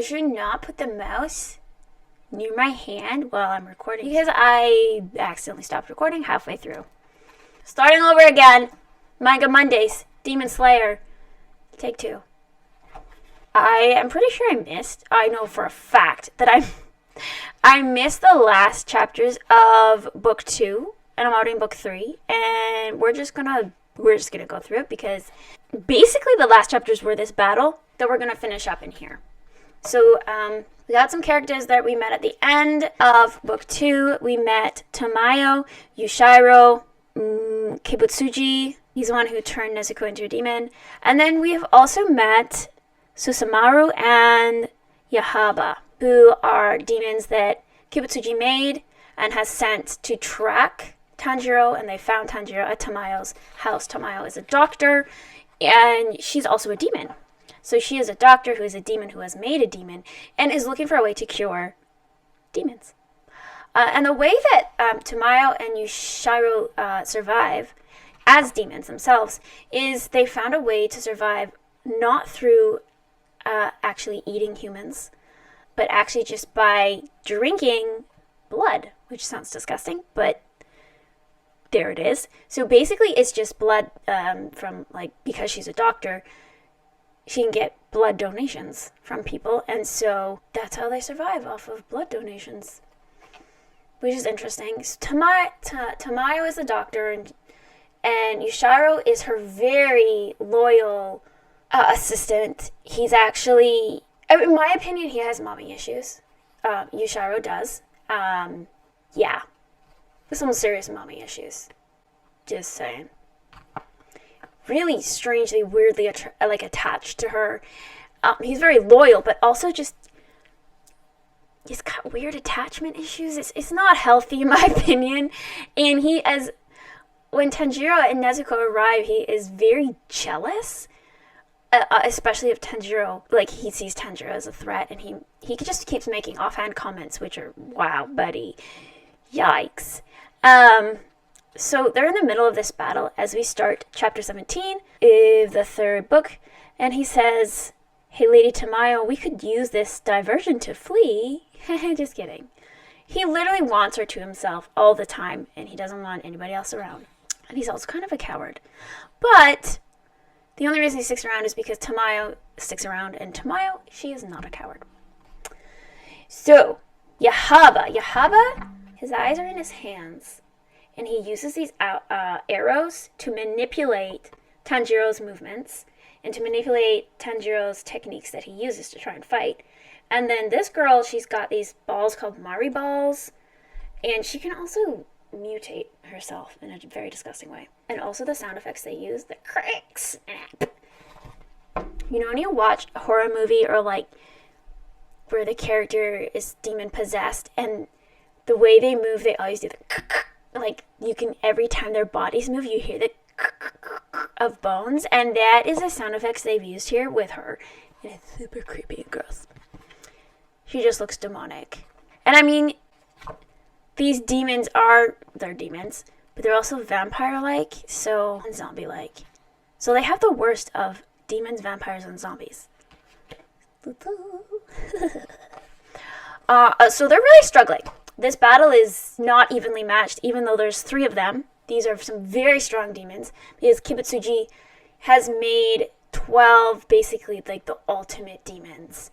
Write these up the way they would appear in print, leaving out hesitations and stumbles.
should not put the mouse near my hand while I'm recording because I accidentally stopped recording halfway through. Starting over again. Manga Mondays. Demon Slayer. Take 2. I am pretty sure I know for a fact that I missed the last chapters of book 2, and I'm already in book 3, and we're just gonna go through it because basically the last chapters were this battle that we're gonna finish up in here. So we got some characters that we met at the end of book 2. We met Tamayo, Yushiro, Kibutsuji. He's the one who turned Nezuko into a demon. And then we have also met Susumaru and Yahaba, who are demons that Kibutsuji made and has sent to track Tanjiro, and they found Tanjiro at Tamayo's house. Tamayo is a doctor, and she's also a demon. So she is a doctor who is a demon who has made a demon and is looking for a way to cure demons. And the way that Tamayo and Yushiro survive as demons themselves is they found a way to survive not through actually eating humans, but actually just by drinking blood, which sounds disgusting, but there it is. So basically it's just blood from, because she's a doctor, she can get blood donations from people, and so that's how they survive, off of blood donations, which is interesting. So Tamayo is a doctor, and Yushiro is her very loyal assistant. He's actually, in my opinion, he has mommy issues. Yushiro does. Yeah. Some serious mommy issues. Just saying. Really strangely, weirdly attached to her. He's very loyal, but also just, he's got weird attachment issues. It's not healthy, in my opinion. And when Tanjiro and Nezuko arrive, he is very jealous. Especially if Tanjiro, he sees Tanjiro as a threat, and he just keeps making offhand comments, which are, wow, buddy, yikes. So they're in the middle of this battle as we start chapter 17 of the 3rd book, and he says, "Hey, Lady Tamayo, we could use this diversion to flee." Just kidding. He literally wants her to himself all the time, and he doesn't want anybody else around. And he's also kind of a coward. But the only reason he sticks around is because Tamayo sticks around, and Tamayo, she is not a coward. So, Yahaba, his eyes are in his hands, and he uses these arrows to manipulate Tanjiro's movements and to manipulate Tanjiro's techniques that he uses to try and fight. And then this girl, she's got these balls called Mari balls, and she can also mutate herself in a very disgusting way. And also the sound effects they use, the cracks. You know when you watch a horror movie or where the character is demon possessed and the way they move, they always do the you can, every time their bodies move, you hear the of bones, and that is the sound effects they've used here with her, and it's super creepy and gross. She just looks demonic. And I mean, these demons they're demons, but they're also vampire-like, and zombie-like. So they have the worst of demons, vampires, and zombies. So they're really struggling. This battle is not evenly matched, even though there's 3 of them. These are some very strong demons, because Kibutsuji has made 12, basically, the ultimate demons.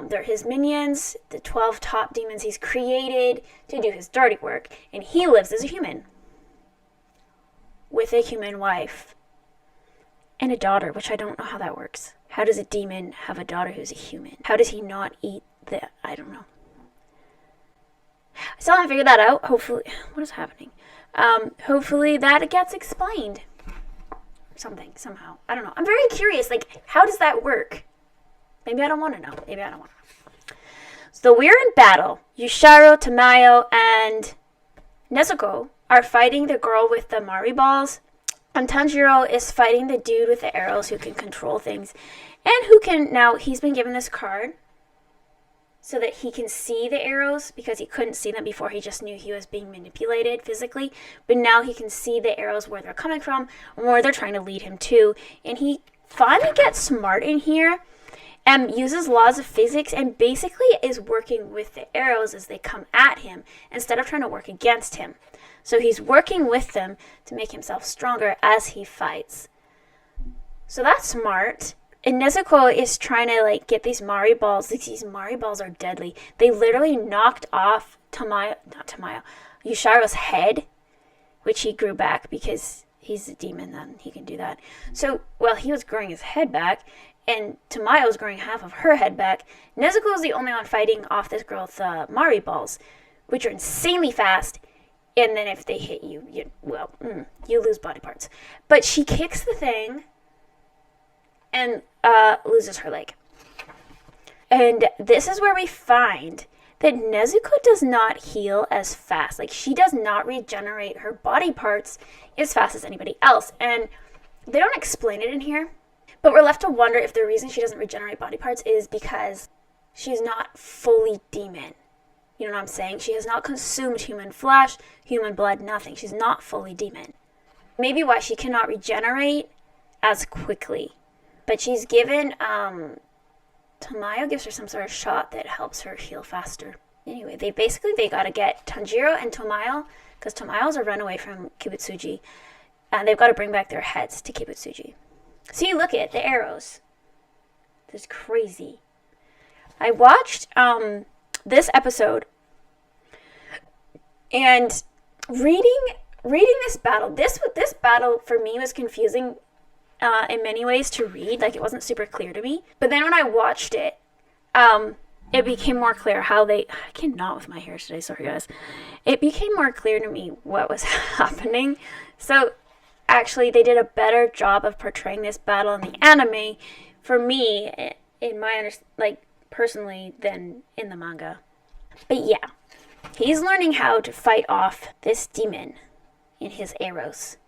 They're his minions, the 12 top demons he's created to do his dirty work, and he lives as a human. With a human wife. And a daughter, which I don't know how that works. How does a demon have a daughter who's a human? How does he not eat I don't know. I still haven't figured that out. Hopefully, what is happening? Hopefully that gets explained. Somehow. I don't know. I'm very curious, how does that work? Maybe I don't want to know. So we're in battle. Yushiro, Tamayo, and Nezuko are fighting the girl with the Mari balls. And Tanjiro is fighting the dude with the arrows who can control things. And he's been given this card so that he can see the arrows, because he couldn't see them before. He just knew he was being manipulated physically. But now he can see the arrows, where they're coming from, and where they're trying to lead him to. And he finally gets smart in here uses laws of physics and basically is working with the arrows as they come at him instead of trying to work against him. So he's working with them to make himself stronger as he fights. So that's smart. And Nezuko is trying to like get these Mari balls. These Mari balls are deadly. They literally knocked off Yushiro's head, which he grew back because he's a demon, then he can do that. So, well, he was growing his head back, and Tamayo was growing half of her head back. Nezuko is the only one fighting off this girl's Mari balls, which are insanely fast. And then if they hit you, you lose body parts. But she kicks the thing and loses her leg. And this is where we find that Nezuko does not heal as fast. Like, she does not regenerate her body parts as fast as anybody else. And they don't explain it in here. But we're left to wonder if the reason she doesn't regenerate body parts is because she's not fully demon. You know what I'm saying? She has not consumed human flesh, human blood, nothing. She's not fully demon. Maybe why she cannot regenerate as quickly. But she's given, Tamayo gives her some sort of shot that helps her heal faster. Anyway, they gotta get Tanjiro and Tamayo, because Tamayo's a runaway from Kibutsuji, and they've got to bring back their heads to Kibutsuji. So you look at the arrows. This is crazy. I watched this episode, and reading this battle. This battle for me was confusing in many ways to read. Like, it wasn't super clear to me. But then when I watched it, it became more clear how they... I cannot with my hair today, sorry guys. It became more clear to me what was happening. So actually, they did a better job of portraying this battle in the anime, for me, in my personally, than in the manga. But yeah, he's learning how to fight off this demon in his arrows,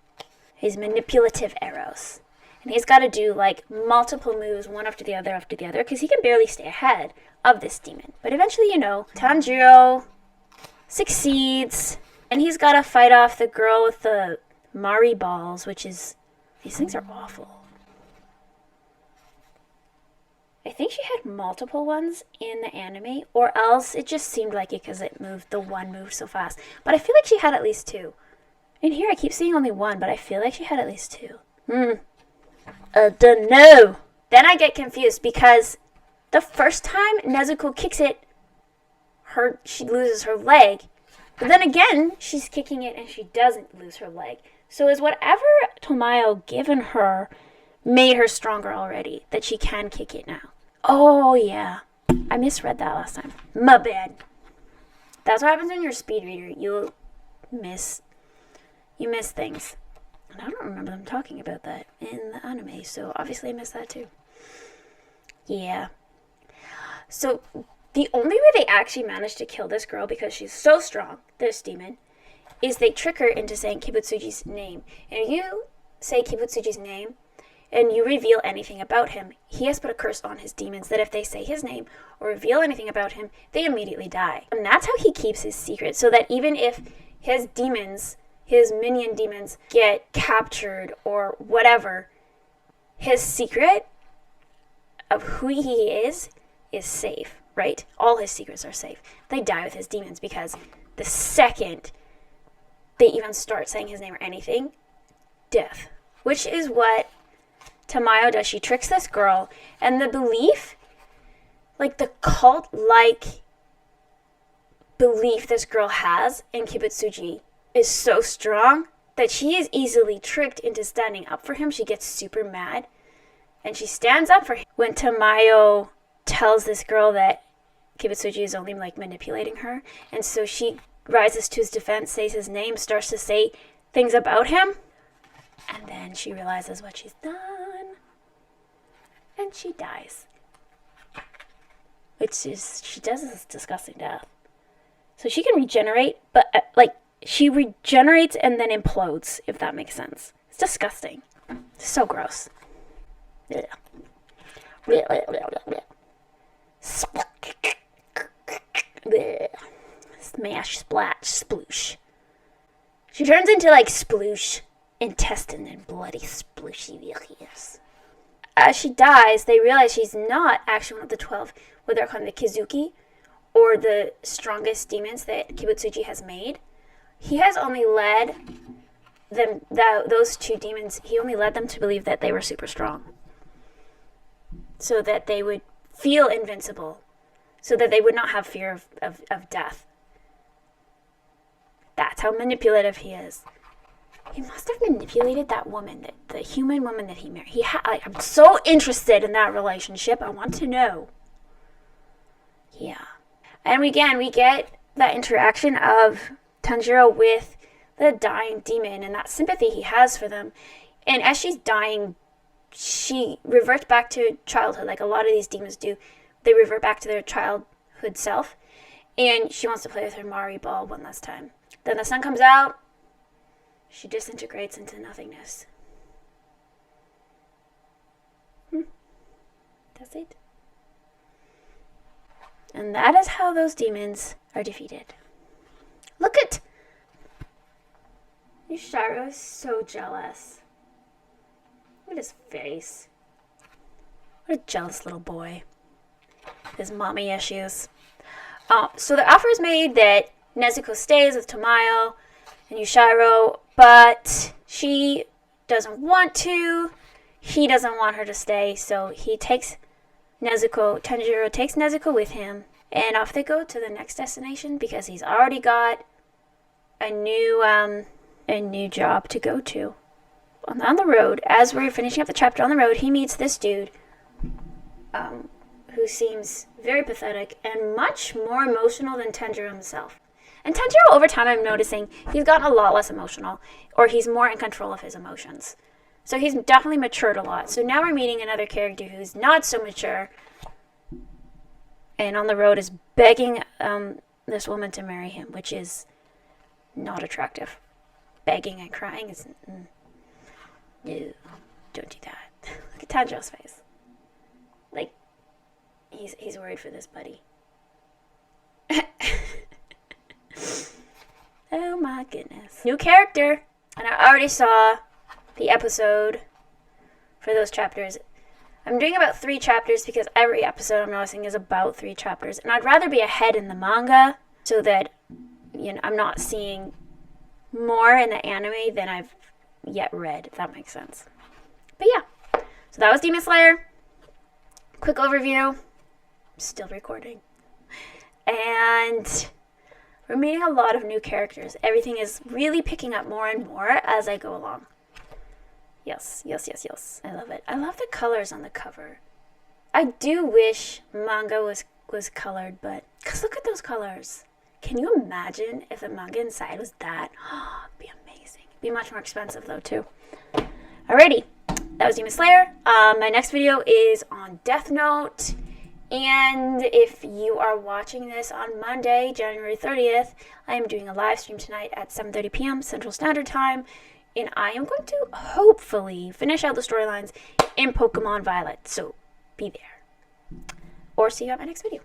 his manipulative arrows. And he's got to do like multiple moves, one after the other, because he can barely stay ahead of this demon. But eventually, Tanjiro succeeds, and he's got to fight off the girl with the Mari balls, which is... These things are awful. I think she had multiple ones in the anime, or else it just seemed like it because the one moved so fast. But I feel like she had at least two. In here I keep seeing only one, but I feel like she had at least two. Dunno. Then I get confused because the first time Nezuko kicks it, she loses her leg. But then again, she's kicking it and she doesn't lose her leg. So is whatever Tomayo given her made her stronger already, that she can kick it now? Oh yeah, I misread that last time. My bad. That's what happens when you're a speed reader. You miss things. And I don't remember them talking about that in the anime, so obviously I missed that too. Yeah. So the only way they actually managed to kill this girl, because she's so strong, this demon, is they trick her into saying Kibutsuji's name. And if you say Kibutsuji's name, and you reveal anything about him, he has put a curse on his demons that if they say his name or reveal anything about him, they immediately die. And that's how he keeps his secret, so that even if his demons, his minion demons, get captured or whatever, his secret of who he is safe, right? All his secrets are safe. They die with his demons, because the second they even start saying his name or anything, death. Which is what Tamayo does. She tricks this girl, and the belief, like the cult-like belief this girl has in Kibutsuji is so strong that she is easily tricked into standing up for him. She gets super mad, and she stands up for him. When Tamayo tells this girl that Kibutsuji is only like manipulating her, and so she rises to his defense, says his name, starts to say things about him, and then she realizes what she's done, and she dies. She does this disgusting death. So she can regenerate, but she regenerates and then implodes, if that makes sense. It's disgusting. It's so gross. Smash, splat, sploosh. She turns into like sploosh, intestine and bloody splooshy. Yes. as she dies, they realize she's not actually one of the 12, what they're calling the Kizuki, or the strongest demons that Kibutsuji has made. He has only led them, those 2 demons, he only led them to believe that they were super strong. So that they would feel invincible. So that they would not have fear of death. That's how manipulative he is. He must have manipulated that woman, the human woman that he married. I'm so interested in that relationship. I want to know. Yeah. And again, we get that interaction of Tanjiro with the dying demon and that sympathy he has for them. And as she's dying, she reverts back to childhood, like a lot of these demons do. They revert back to their childhood self. And she wants to play with her Mari ball one last time. Then the sun comes out. She disintegrates into nothingness. That's it. And that is how those demons are defeated. Look at Yushiro is so jealous. Look at his face. What a jealous little boy. His mommy issues. So the offer is made that Nezuko stays with Tamayo and Yushiro, but she doesn't want to. He doesn't want her to stay, so he takes Tanjiro takes Nezuko with him, and off they go to the next destination because he's already got a new job to go to. On the road, as we're finishing up the chapter on the road, he meets this dude who seems very pathetic and much more emotional than Tanjiro himself. And Tanjiro, over time, I'm noticing he's gotten a lot less emotional, or he's more in control of his emotions. So he's definitely matured a lot. So now we're meeting another character who's not so mature, and on the road is begging this woman to marry him, which is not attractive. Begging and crying is... no, don't do that. Look at Tanjiro's face. Like, he's worried for this buddy. Oh my goodness. New character. And I already saw the episode for those chapters. I'm doing about 3 chapters because every episode I'm noticing is about 3 chapters. And I'd rather be ahead in the manga so that, I'm not seeing more in the anime than I've yet read, if that makes sense. But yeah. So that was Demon Slayer. Quick overview. Still recording. And we're meeting a lot of new characters. Everything is really picking up more and more as I go along. Yes. I love it. I love the colors on the cover. I do wish manga was colored, but... because look at those colors. Can you imagine if the manga inside was that? Oh, it'd be amazing. It'd be much more expensive, though, too. Alrighty. That was Demon Slayer. My next video is on Death Note. And if you are watching this on Monday, January 30th, I am doing a live stream tonight at 7:30 p.m. Central Standard Time. And I am going to hopefully finish out the storylines in Pokemon Violet. So be there. Or see you at my next video.